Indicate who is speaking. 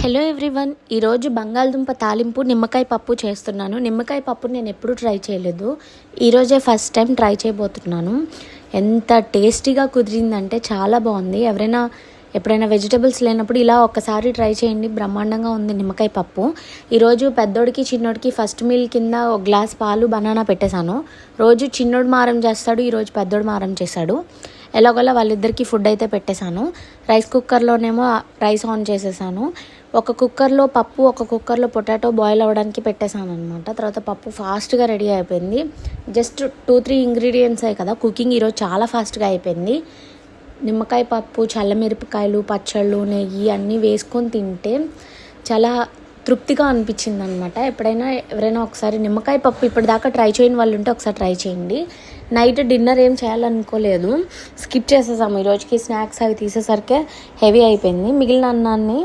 Speaker 1: Hello everyone, ఈరోజు బంగాళదుంప తాలింపు నిమ్మకాయ పప్పు చేస్తున్నాను. నిమ్మకాయ పప్పు నేను ఎప్పుడూ ట్రై చేయలేదు, ఈరోజే ఫస్ట్ టైం ట్రై చేయబోతున్నాను. ఎంత టేస్టీగా కుదిరిందంటే చాలా బాగుంది. ఎప్పుడైనా వెజిటబుల్స్ లేనప్పుడు ఇలా ఒక్కసారి ట్రై చేయండి, బ్రహ్మాండంగా ఉంది నిమ్మకాయ పప్పు. ఈరోజు పెద్దోడికి చిన్నోడికి ఫస్ట్ మీల్ కింద ఒక గ్లాస్ పాలు బనానా పెట్టేశాను. రోజు చిన్నోడు మారం చేస్తాడు, ఈరోజు పెద్దోడు మారం చేశాడు. ఎలాగోలా వాళ్ళిద్దరికీ ఫుడ్ అయితే పెట్టేశాను. రైస్ కుక్కర్లోనేమో రైస్ ఆన్ చేసేసాను. ఒక కుక్కర్లో పప్పు, ఒక కుక్కర్లో పొటాటో బాయిల్ అవ్వడానికి పెట్టేశాను అనమాట. తర్వాత పప్పు ఫాస్ట్గా రెడీ అయిపోయింది. జస్ట్ 2-3 ఇంగ్రీడియంట్స్ అయ్యి కదా కుకింగ్, ఈరోజు చాలా ఫాస్ట్గా అయిపోయింది. నిమ్మకాయ పప్పు, చల్లమిరపకాయలు, పచ్చళ్ళు, నెయ్యి అన్నీ వేసుకొని తింటే చాలా తృప్తిగా అనిపించింది అనమాట. ఎవరైనా ఒకసారి నిమ్మకాయ పప్పు ఇప్పటిదాకా ట్రై చేయని వాళ్ళు ఉంటే ఒకసారి ట్రై చేయండి. నైట్ డిన్నర్ ఏం చేయాలనుకోలేదు, స్కిప్ చేసేసాము. ఈరోజుకి స్నాక్స్ అవి తీసేసరికి హెవీ అయిపోయింది. మిగిలిన అన్నాన్ని